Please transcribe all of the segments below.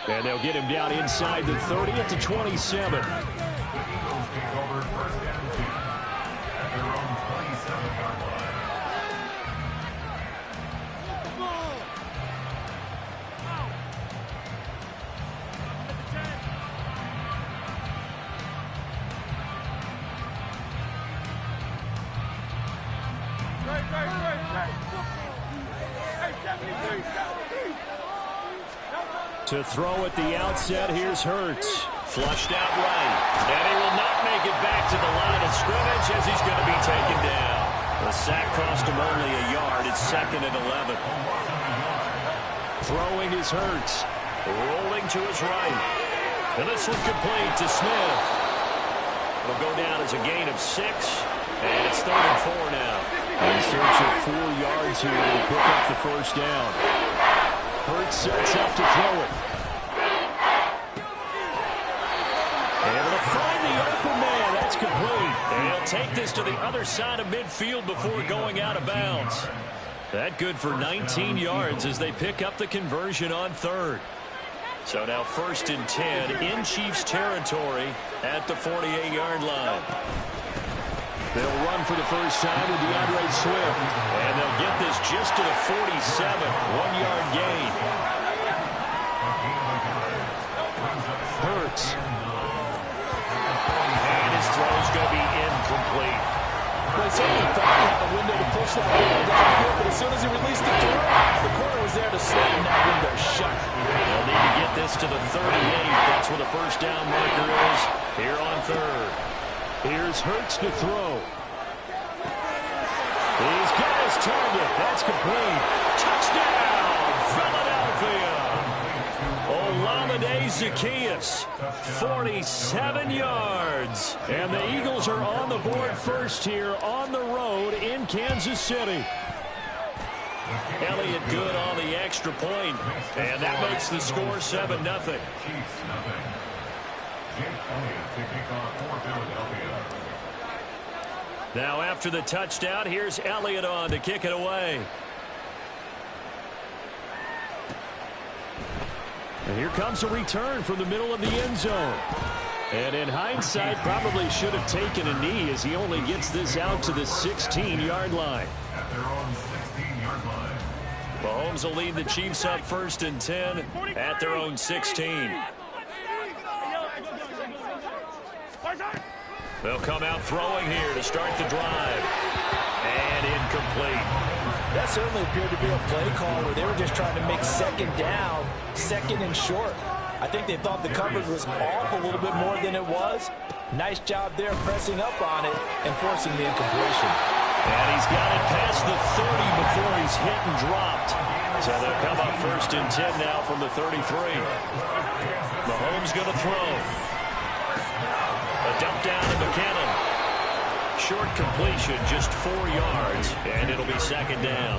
And they'll get him down inside the 30 at the 27. To throw at the outset, here's Hurts. Flushed out right. And he will not make it back to the line of scrimmage as he's going to be taken down. The sack cost him only a yard. It's 2nd and 11. Throwing is Hurts. Rolling to his right. And this one complete to Smith. It'll go down as a gain of 6. And it's 3rd and 4 now. In search of 4 yards here to pick up the first down. Hurts sets up to throw it. Able to find the open man. That's complete. And he'll take this to the other side of midfield before going out of bounds. That good for 19 yards as they pick up the conversion on 3rd. So now 1st and 10 in Chiefs territory at the 48-yard line. They'll run for the first time with DeAndre Swift. And they'll get this just to the 47. 1-yard gain. Hurts. And his throw's going to be incomplete. Well, he certainly thought he had a window to push that ball downfield, but as soon as he released the throw, the corner was there to slam that window shut. They'll need to get this to the 38. That's where the first down marker is here on 3rd. Here's Hurts to throw. He's got his target. That's complete. Touchdown, Philadelphia. Olamide Zaccheaus, 47 yards. And the Eagles are on the board first here on the road in Kansas City. Elliott good on the extra point. And that makes the score 7-0. Now after the touchdown, here's Elliott on to kick it away. And here comes a return from the middle of the end zone. And in hindsight, probably should have taken a knee as he only gets this out to the 16-yard line. Mahomes will lead the Chiefs up 1st and 10 at their own 16. They'll come out throwing here to start the drive. And incomplete. That certainly appeared to be a play call where they were just trying to make 2nd down, 2nd and short. I think they thought the coverage was off a little bit more than it was. Nice job there pressing up on it and forcing the incompletion. And he's got it past the 30 before he's hit and dropped. So they'll come up 1st and 10 now from the 33. Mahomes going to throw. A dump down to McKinnon. Short completion, just 4 yards, and it'll be 2nd down.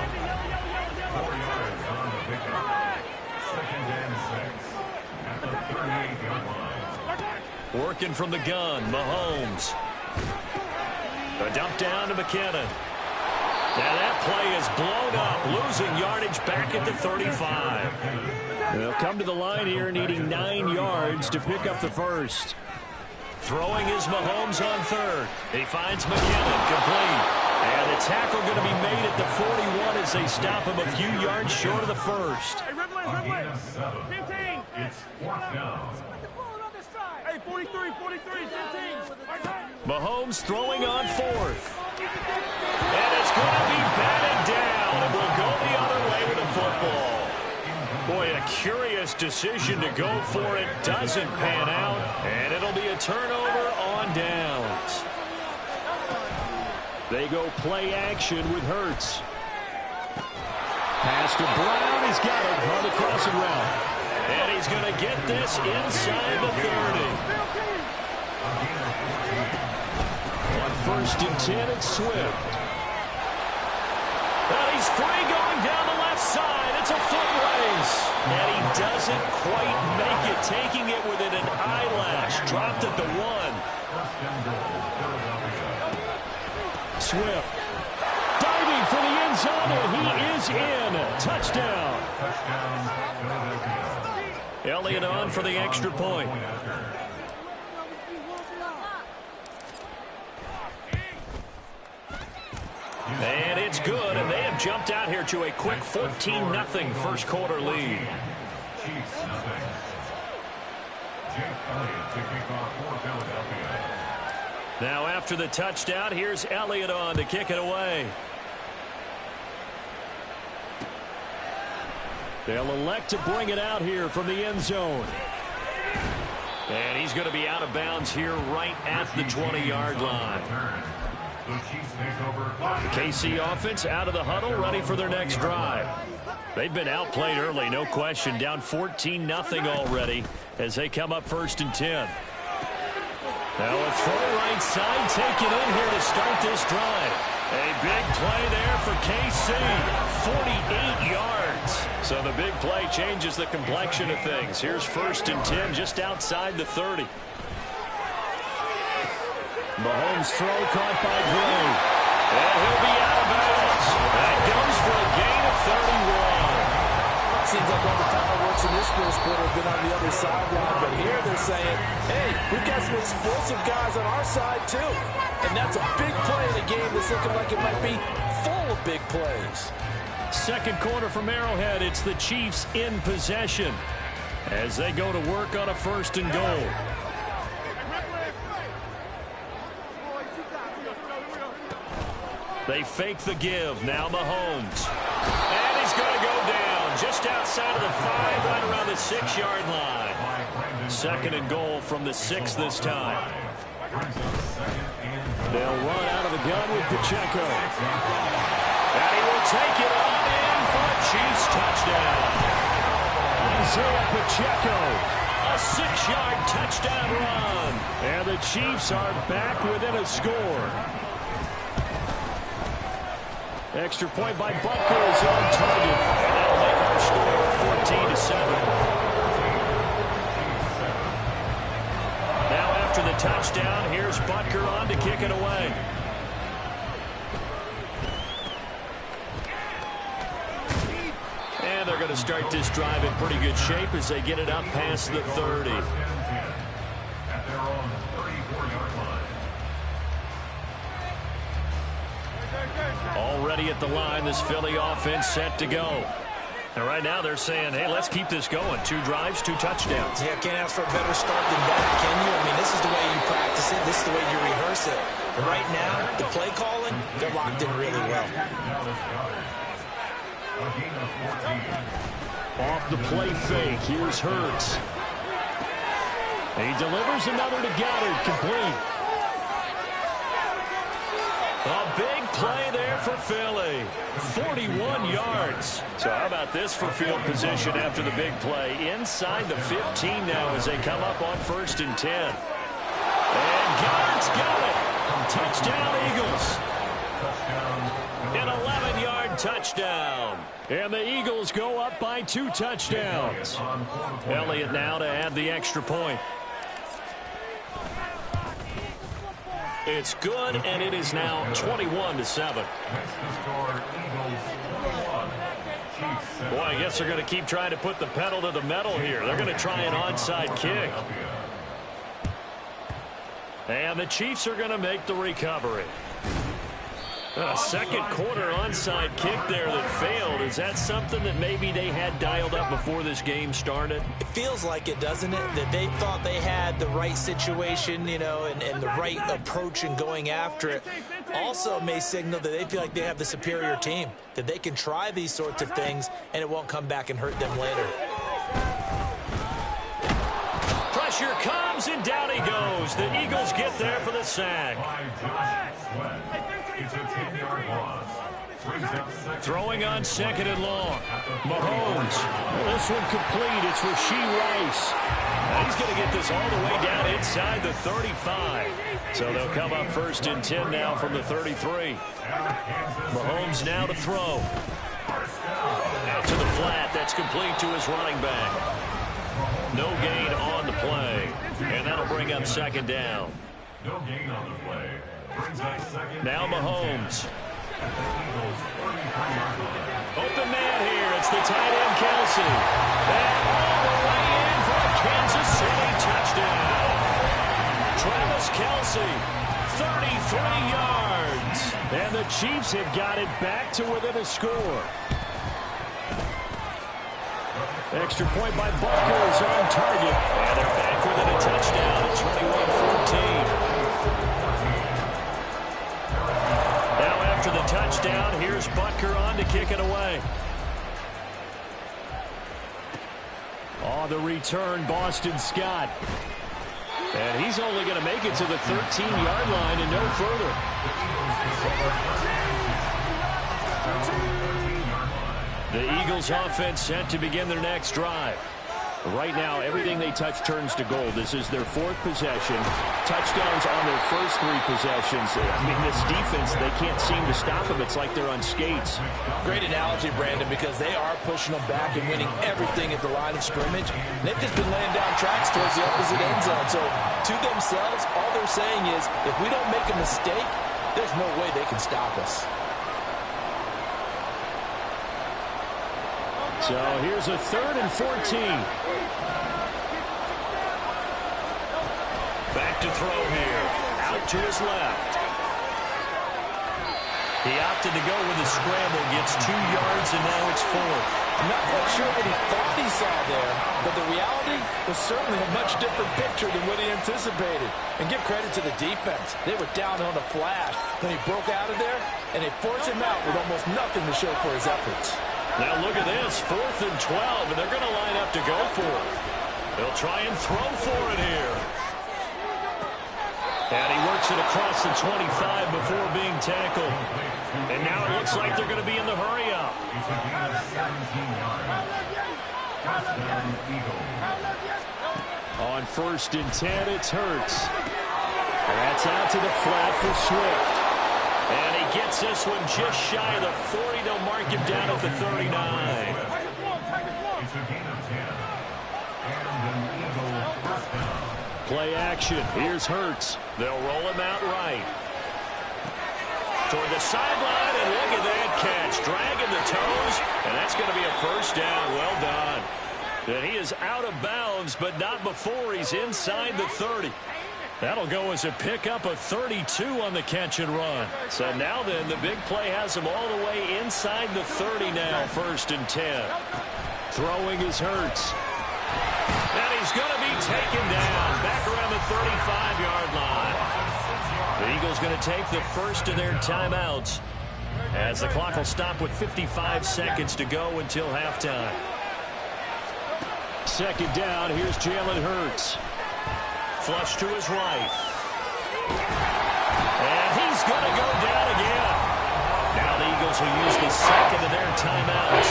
4 yards on the pickup. 2nd and 6 at the 38-yard line. Working from the gun, Mahomes. A dump down to McKinnon. Now that play is blown up, losing yardage back at the 35. They'll come to the line here needing 9 yards to pick up the first. Throwing is Mahomes on 3rd. He finds McKinnon complete. And the tackle going to be made at the 41 as they stop him a few yards short of the first. Hey, Ripley. 15. It's 4th down. Hey, 43, 15. Mahomes throwing on 4th. And it's going to be batted down. And will go the other way with the football. Boy, a curious decision to go for it. Doesn't pan out. And it'll be a turnover on downs. They go play action with Hurts. Pass to Brown. He's got it on the crossing route. And he's going to get this inside the 30. On 1st and 10, it's Swift. Well, he's free going down the left side. It's a foot race. And he doesn't quite make it, taking it within an eyelash. Dropped at the 1. Swift diving for the end zone, and he is in. Touchdown. Elliott on for the extra point. And it's good, and they have jumped out here to a quick 14-0 first quarter lead. Chiefs nothing. Jake Elliott to kick off for Philadelphia. Now after the touchdown, here's Elliott on to kick it away. They'll elect to bring it out here from the end zone. And he's going to be out of bounds here right at the 20-yard line. The Chiefs take over. The KC offense out of the huddle, ready for their next drive. They've been outplayed early, no question. Down 14-0 already as they come up 1st and 10. Now a throw right side taken in here to start this drive. A big play there for KC. 48 yards. So the big play changes the complexion of things. Here's 1st and 10 just outside the 30. Mahomes' throw caught by Gray. And he'll be out of bounds. That goes for a gain of 31. Seems like all the fireworks in this first quarter have been on the other sideline, but here they're saying, hey, we've got some explosive guys on our side too. And that's a big play in a game that's looking like it might be full of big plays. Second quarter from Arrowhead, it's the Chiefs in possession as they go to work on a 1st and goal. They fake the give. Now Mahomes. And he's going to go down just outside of the 5, right around the 6-yard line. 2nd and goal from the 6 this time. They'll run out of the gun with Pacheco. And he will take it on in for a Chiefs touchdown. Isaiah Pacheco. A 6-yard touchdown run. And the Chiefs are back within a score. Extra point by Butker is on target. And that'll make our score 14-7. Now after the touchdown, here's Butker on to kick it away. And they're going to start this drive in pretty good shape as they get it up past the 30. At their own 34-yard line. Already at the line, this Philly offense set to go. And right now they're saying, hey, let's keep this going. 2 drives, 2 touchdowns. Yeah, can't ask for a better start than that, can you? I mean, this is the way you practice it. This is the way you rehearse it. But right now, the play calling, they're locked in really well. Off the play fake, here's Hurts. He delivers another to Goddard, complete. A big play there for Philly. 41 yards. So how about this for field position after the big play? Inside the 15 now as they come up on 1st and 10. And Goddard's got it. Touchdown, Eagles. An 11-yard touchdown. And the Eagles go up by 2 touchdowns. Elliott now to add the extra point. It's good, and it is now 21-7. Boy, I guess they're going to keep trying to put the pedal to the metal here. They're going to try an onside kick. And the Chiefs are going to make the recovery. A second quarter onside kick there that failed. Is that something that maybe they had dialed up before this game started? It feels like it, doesn't it? That they thought they had the right situation, you know, and the right approach in going after it. Also may signal that they feel like they have the superior team, that they can try these sorts of things and it won't come back and hurt them later. Pressure comes and down he goes. The Eagles get there for the sack. It's a 10-yard loss. Throwing on 2nd and long. Mahomes. This one complete. It's Rashee Rice. And he's going to get this all the way down inside the 35. So they'll come up 1st and 10 now from the 33. Mahomes now to throw. Out to the flat. That's complete to his running back. No gain on the play. And that'll bring up 2nd down. No gain on the play. Now Mahomes. Open man here. It's the tight end, Kelsey. And all the way in mercy. 33 yards. And the Chiefs have got it back to within a score. Extra point by Butker is on target. And they're back within a touchdown at 21-14. Now after the touchdown, here's Butker on to kick it away. On the return, Boston Scott. And he's only going to make it to the 13-yard line and no further. The Eagles offense set to begin their next drive. Right now, everything they touch turns to gold. This is their fourth possession. Touchdowns on their first three possessions. I mean, this defense, they can't seem to stop them. It's like they're on skates. Great analogy, Brandon, because they are pushing them back and winning everything at the line of scrimmage. They've just been laying down tracks towards the opposite end zone. So, to themselves, all they're saying is, if we don't make a mistake, there's no way they can stop us. So here's a 3rd and 14. Back to throw here. Out to his left. He opted to go with a scramble. Gets 2 yards, and now it's 4th. I'm not quite sure what he thought he saw there, but the reality was certainly a much different picture than what he anticipated. And give credit to the defense. They were down on the flash when he broke out of there, and they forced him out with almost nothing to show for his efforts. Now look at this, 4th and 12, and they're going to line up to go for it. They'll try and throw for it here. And he works it across the 25 before being tackled. And now it looks like they're going to be in the hurry-up. On 1st and 10, it's Hurts. That's out to the flat for Swift. And he gets this one just shy of the 40. They'll mark him down at the 39. Play action. Here's Hurts. They'll roll him out right. Toward the sideline, and look at that catch. Dragging the toes, and that's going to be a first down. Well done. And he is out of bounds, but not before he's inside the 30. That'll go as a pickup of 32 on the catch and run. So now then, the big play has him all the way inside the 30 now, 1st and 10. Throwing is Hurts. And he's going to be taken down back around the 35-yard line. The Eagles going to take the first of their timeouts as the clock will stop with 55 seconds to go until halftime. 2nd down, here's Jalen Hurts. Flush to his right. And he's going to go down again. Now the Eagles will use the second of their timeouts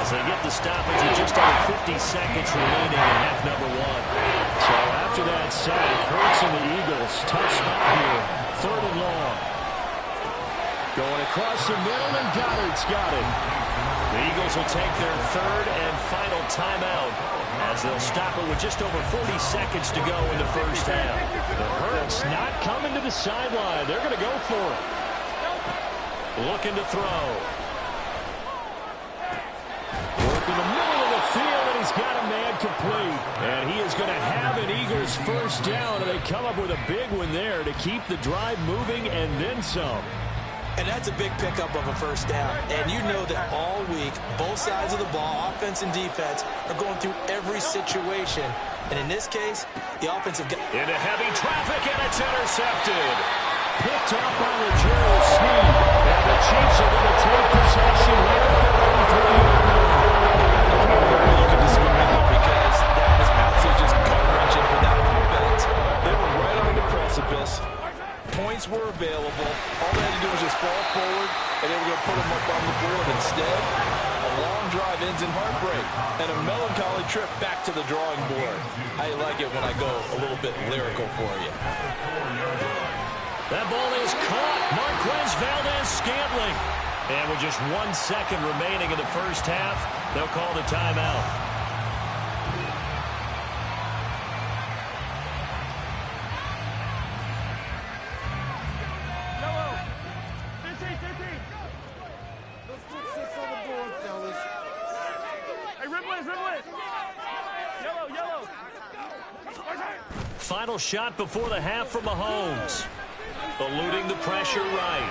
as they get the stoppage with just under 50 seconds remaining in half number 1. So after that sack, Hurts and the Eagles, tough spot here. 3rd and long. Going across the middle, and Goddard's got it. The Eagles will take their 3rd and final timeout as they'll stop it with just over 40 seconds to go in the first half. The Hurts not coming to the sideline. They're going to go for it. Looking to throw. Working the middle of the field, and he's got a man complete. And he is going to have an Eagles first down, and they come up with a big one there to keep the drive moving and then some. And that's a big pickup of a first down. And you know that all week, both sides of the ball, offense and defense, are going through every situation. And in this case, the offensive got into heavy traffic, and it's intercepted. Picked up by L'Jarius Sneed. And the Chiefs are going to take possession right at the 33-yard line. You can describe it because that was absolutely just gut-wrenching for that offense. They were right on the precipice. Points were available. All they had to do was just fall forward, and they were going to put them up on the board. Instead, a long drive ends in heartbreak and a melancholy trip back to the drawing board. I like it when I go a little bit lyrical for you. That ball is caught. Marquez Valdes-Scantling. And with just 1 second remaining in the first half, they'll call the timeout. Final shot before the half from Mahomes. Eluding the pressure right.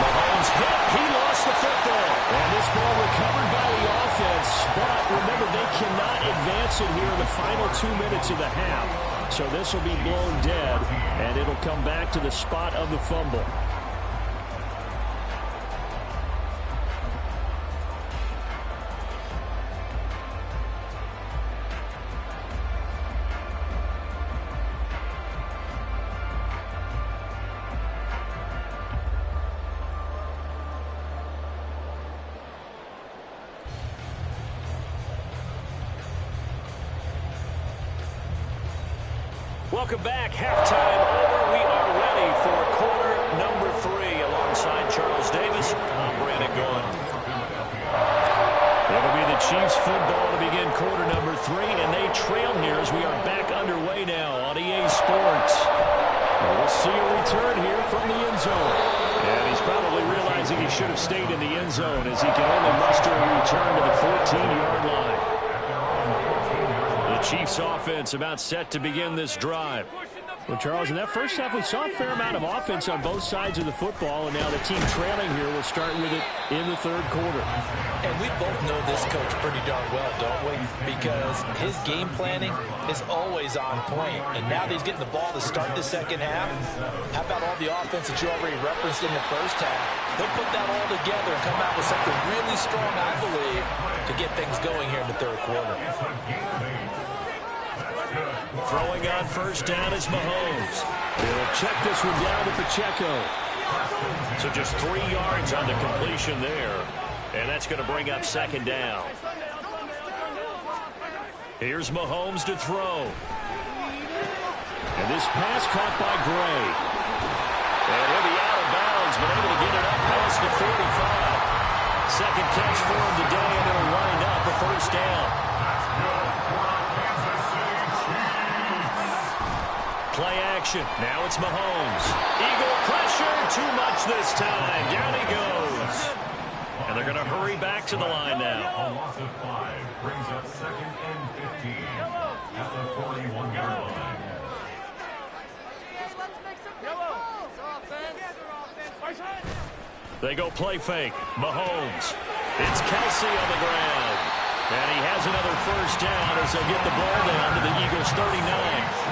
Mahomes hit. He lost the football. And this ball recovered by the offense. But remember, they cannot advance it here in the final 2 minutes of the half. So this will be blown dead, and it'll come back to the spot of the fumble. Welcome back. Halftime over. We are ready for quarter number 3 alongside Charles Davis. I'm Brandon Gaudin. It'll be the Chiefs football to begin quarter number 3, and they trail here as we are back underway now on EA Sports. And we'll see a return here from the end zone. And he's probably realizing he should have stayed in the end zone as he can only muster a return to the 14-yard line. Chiefs offense about set to begin this drive. Well, Charles, in that first half, we saw a fair amount of offense on both sides of the football, and now the team trailing here will start with it in the third quarter. And we both know this coach pretty darn well, don't we? Because his game planning is always on point. And now that he's getting the ball to start the second half, how about all the offense that you already referenced in the first half? They'll put that all together and come out with something really strong, I believe, to get things going here in the third quarter. Throwing on first down is Mahomes. He'll check this one down to Pacheco. So just 3 yards on the completion there. And that's going to bring up second down. Here's Mahomes to throw. And this pass caught by Gray. And he'll be out of bounds, but able to get it up past the 45. Second catch for him today, and it'll wind up a first down. Play action. Now it's Mahomes. Eagle pressure. Too much this time. Down he goes. And they're going to hurry back to the line now. A loss of 5 brings up second and 15 at the 41-yard line. They go play fake. Mahomes. It's Kelsey on the ground. And he has another first down as they'll get the ball down to the Eagles' 39.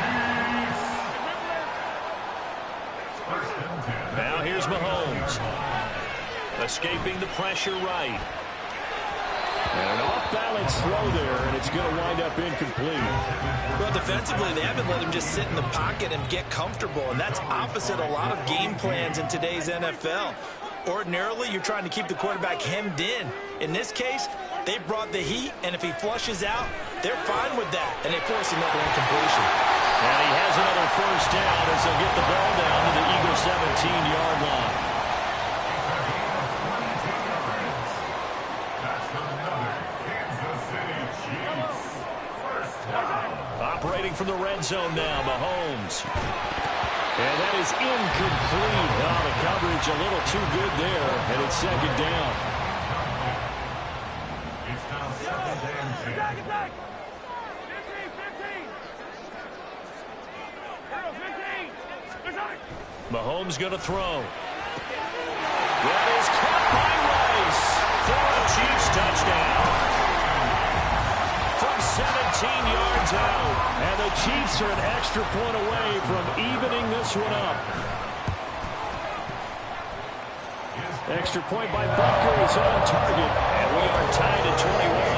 Now here's Mahomes. Escaping the pressure right. And an off-balance throw there, and it's going to wind up incomplete. Well, defensively, they haven't let him just sit in the pocket and get comfortable, and that's opposite a lot of game plans in today's NFL. Ordinarily, you're trying to keep the quarterback hemmed in. In this case, they brought the heat, and if he flushes out, they're fine with that, and they force another incompletion. And he has another first down as they'll get the ball down to the Eagles' 17-yard line. Operating from the red zone now, Mahomes. And that is incomplete. Oh, the coverage a little too good there, and it's second down. It's now second and 10. Mahomes going to throw. That is caught by Rice for a Chiefs touchdown. From 17 yards out. And the Chiefs are an extra point away from evening this one up. Extra point by Butker is on target. And we are tied at 21.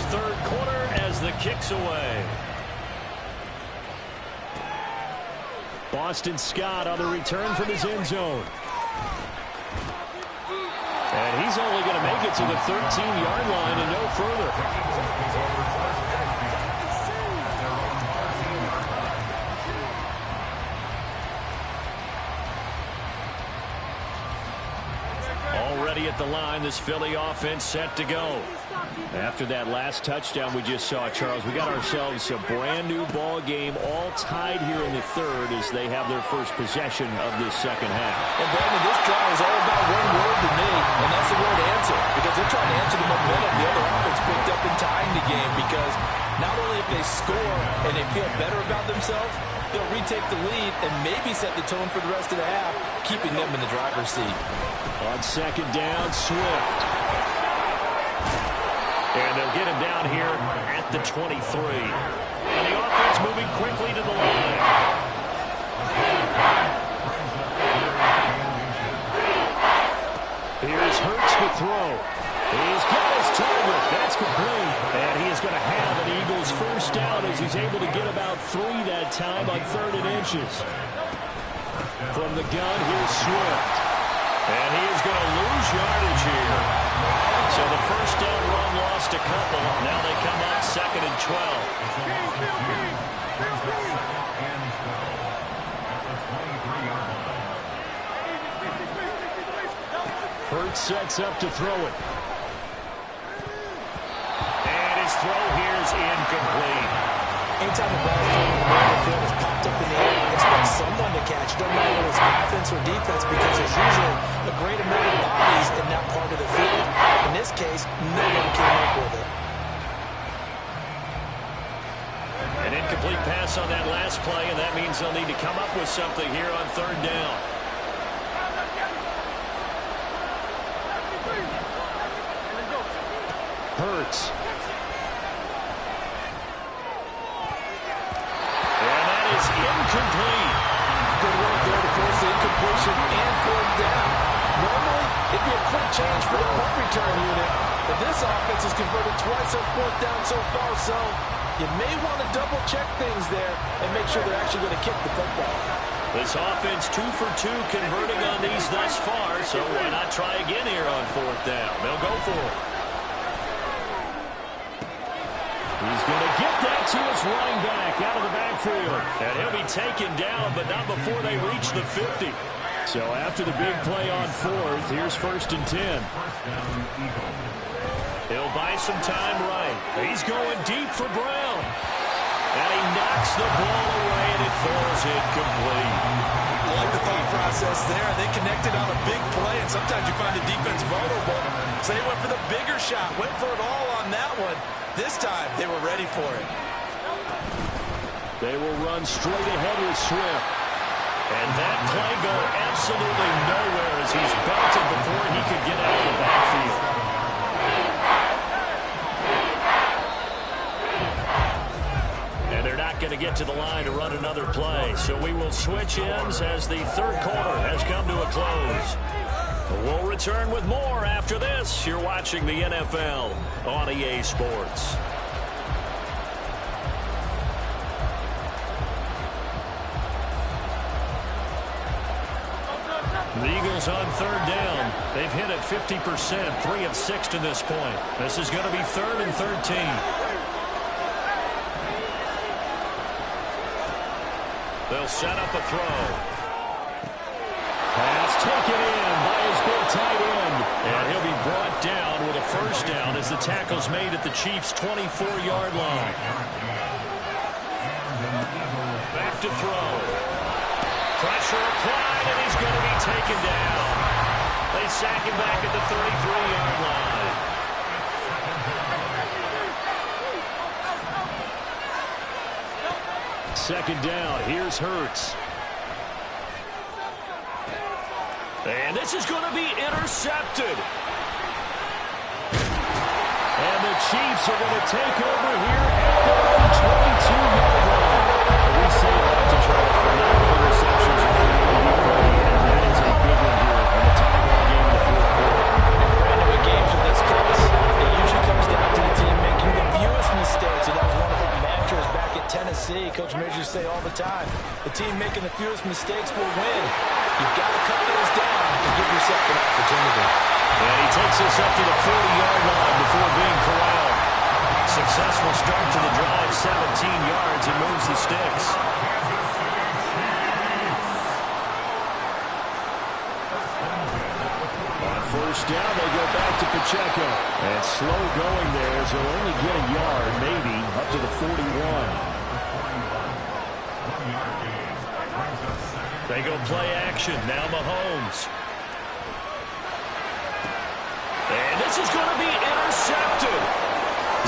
Third quarter as the kick's away. Boston Scott on the return from his end zone. And he's only going to make it to the 13-yard line and no further. Already at the line, this Philly offense set to go. After that last touchdown we just saw, Charles, we got ourselves a brand new ball game, all tied here in the third as they have their first possession of this second half. And Brandon, this drive is all about one word to me, and that's the word answer, because they're trying to maybe set the tone for the rest of the half, keeping them in the driver's seat. On second down, Swift. And they'll get him down here at the 23. And the offense moving quickly to the line. Here's Hurts to throw. He's got his target. That's complete. And he is going to have an Eagles first down as he's able to get about 3 that time on 3rd and inches. From the gun, here's Swift. And he is going to lose yardage here. So the first down run lost a couple. Now they come up 2nd and 12. Hurts sets up to throw it. And his throw here is incomplete. Anytime the ball is thrown in the middle of the field is popped up in the air, I expect someone to catch. Don't matter whether it's offense or defense, because there's usually a great amount of bodies in that part of the field. In this case, no one came up with it. An incomplete pass on that last play, and that means they'll need to come up with something here on 3rd down. Hurts. And that is incomplete. Good work there to force the incompletion and 4th down. Normally, it'd be a quick change for the punt return unit, but this offense has converted twice on 4th down so far, so you may want to double-check things there and make sure they're actually going to kick the football. This offense 2 for 2 converting on these thus far, so why not try again here on 4th down? They'll go for it. He's going to get that to his running back out of the backfield. And he'll be taken down, but not before they reach the 50. So after the big play on 4th, here's 1st and 10. He'll buy some time right. He's going deep for Brown. And he knocks the ball away, and it falls incomplete. I like the thought process there. They connected on a big play, and sometimes you find the defense vulnerable. So they went for the bigger shot, went for it all on that one. This time, they were ready for it. They will run straight ahead with Swift. And that play going absolutely nowhere as he's belted before he could get out of the backfield. And they're not going to get to the line to run another play. So we will switch ends as the 3rd quarter has come to a close. We'll return with more after this. You're watching the NFL on EA Sports. The Eagles on 3rd down. They've hit it 50%, 3 of 6 to this point. This is going to be 3rd and 13. They'll set up a throw. Pass taken in by his big tight end. And he'll be brought down with a first down as the tackle's made at the Chiefs' 24-yard line. Back to throw. Pressure applied, and he's going to be taken down. They sack him back at the 33-yard line. Second down, here's Hurts. And this is going to be intercepted. And the Chiefs are going to take over here at their own 22-yard line. We say that to Charles for 9 interceptions in the and that is a big one here in the tie-ball game in the 4th quarter. And Brandon, with games of this close, it usually comes down to the team making the fewest mistakes. And that was one of the mantras back at Tennessee. Coach Majors say all the time, the team making the fewest mistakes will win. You've got to cut those down and give yourself an opportunity. And he takes us up to the 40-yard line before being corralled. Successful start to the drive, 17 yards, and moves the sticks. On 1st down, they go back to Pacheco. And slow going there as he'll only get a yard, maybe, up to the 41. They go play action. Now Mahomes. And this is going to be intercepted.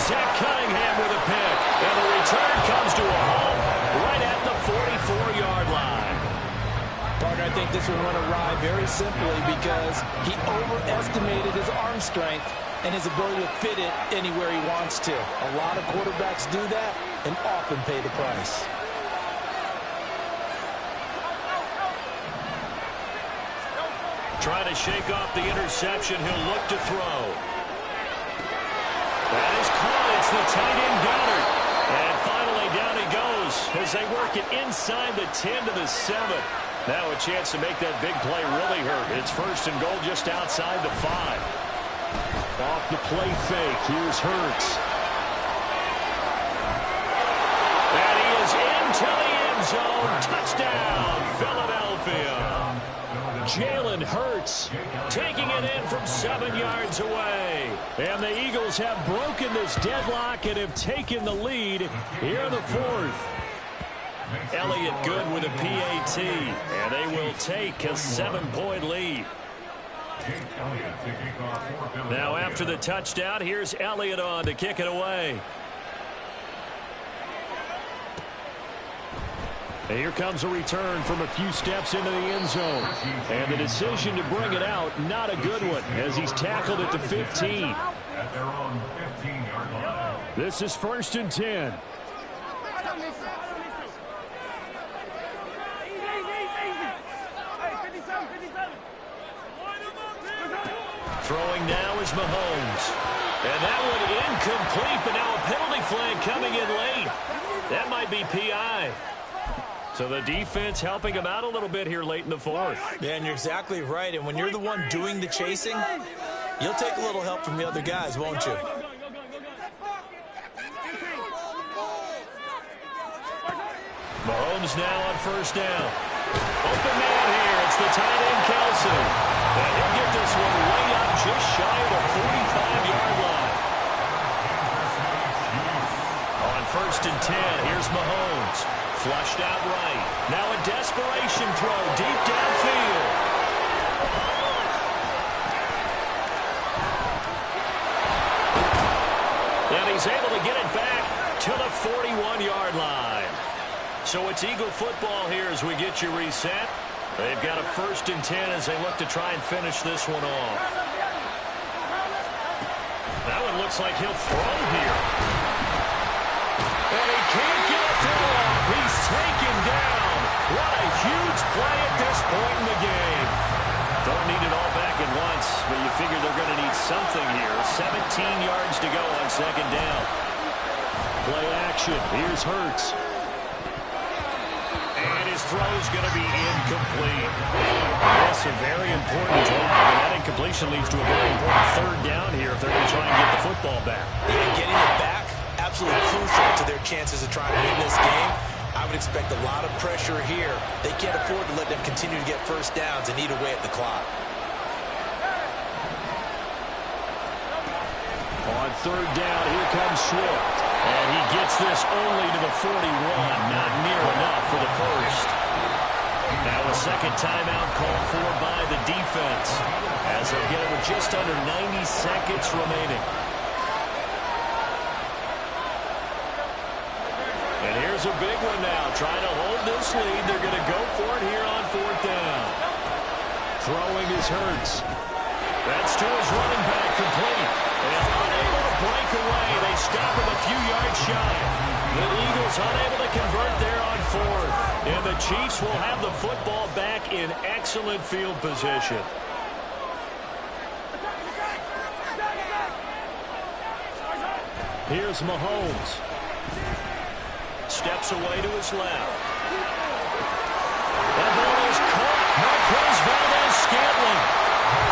Zach Cunningham with a pick. And the return comes to a halt right at the 44-yard line. I think this one went awry very simply because he overestimated his arm strength and his ability to fit it anywhere he wants to. A lot of quarterbacks do that and often pay the price. Trying to shake off the interception. He'll look to throw. That is caught. It's the tight end Goddard. And finally down he goes as they work it inside the 10 to the 7. Now a chance to make that big play really hurt. It's first and goal just outside the 5. Off the play fake. Here's Hurts. And he is into the end zone. Touchdown, Philadelphia. Jalen Hurts taking it in from 7 yards away. And the Eagles have broken this deadlock and have taken the lead here in the 4th. Elliott good with a PAT, and they will take a 7-point lead. Now after the touchdown, here's Elliott on to kick it away. And here comes a return from a few steps into the end zone. And the decision to bring it out, not a good one, as he's tackled at the 15. At their own 15-yard line. This is first and 10. Throwing now is Mahomes. And that one incomplete, but now a penalty flag coming in late. That might be PI. So the defense helping him out a little bit here late in the 4th. Yeah, and you're exactly right. And when you're the one doing the chasing, you'll take a little help from the other guys, won't you? Mahomes now on first down. Open man here. It's the tight end, Kelsey. And he'll get this one way up just shy of the 45-yard line. On first and 10, here's Mahomes. Flushed out right. Now a desperation throw deep downfield. And he's able to get it back to the 41-yard line. So it's Eagle football here as we get you reset. They've got a first and 10 as they look to try and finish this one off. That one looks like he'll throw here. And he can't get a throw off. He's taken down. What a huge play at this point in the game. Don't need it all back at once, but you figure they're going to need something here. 17 yards to go on second down. Play action. Here's Hurts. And his throw's going to be incomplete. That's a very important drive, and that incompletion leads to a very important third down here if they're going to try and get the football back. Yeah, getting it back, absolutely crucial to their chances of trying to win this game. I would expect a lot of pressure here. They can't afford to let them continue to get first downs and eat away at the clock. On third down, here comes Swift. And he gets this only to the 41. Not near enough for the first. Now a second timeout called for by the defense, as they'll get it with just under 90 seconds remaining. And here's a big one now. Trying to hold this lead. They're going to go for it here on fourth down. Throwing is Hurts. That's to his running back, complete. And unable to break away. They stop him a few yards shy. The Eagles unable to convert there on fourth. And the Chiefs will have the football back in excellent field position. Here's Mahomes. Steps away to his left. That ball is caught. Marquez Valdes-Scantling.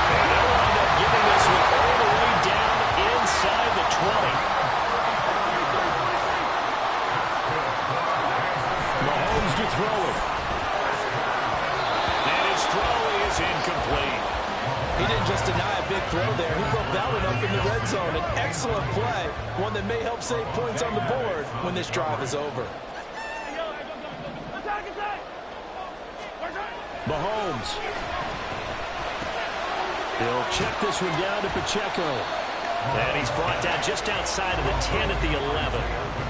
And they'll wind up giving this one all the way down inside the 20. Mahomes to throw it. And his throw is incomplete. He didn't just deny a big throw there. He put that one up in the red zone. An excellent play. One that may help save points on the board when this drive is over. Mahomes. He'll check this one down to Pacheco. And he's brought down just outside of the 10 at the 11.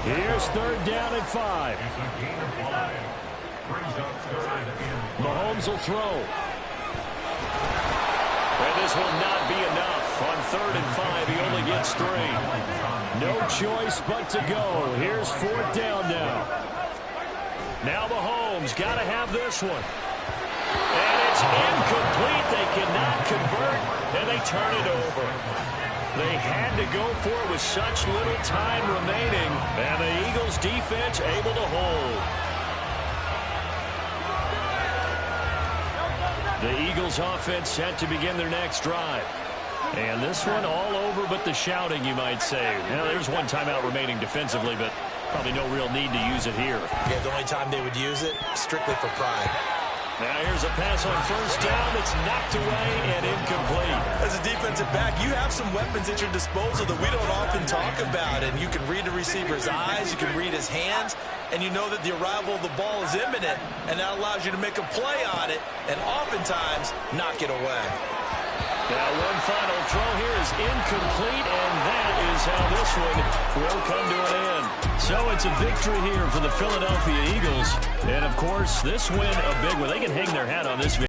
Here's third down and 5. Brings up third and Mahomes will throw. And this will not be enough. On 3rd and 5, he only gets 3. No choice but to go. Here's 4th down now. Now Mahomes got to have this one. And it's incomplete. They cannot convert, and they turn it over. They had to go for it with such little time remaining, and the Eagles defense able to hold. The Eagles offense set to begin their next drive. And this one all over but the shouting, you might say. Now, there's one timeout remaining defensively, but probably no real need to use it here. Yeah, the only time they would use it, strictly for pride. Now here's a pass on 1st down that's knocked away and incomplete. As a defensive back, you have some weapons at your disposal that we don't often talk about. And you can read the receiver's eyes, you can read his hands, and you know that the arrival of the ball is imminent, and that allows you to make a play on it and oftentimes knock it away. Now one final throw here is incomplete, and that is how this one will come to an end. So it's a victory here for the Philadelphia Eagles. And, of course, this win a big one. They can hang their hat on this victory.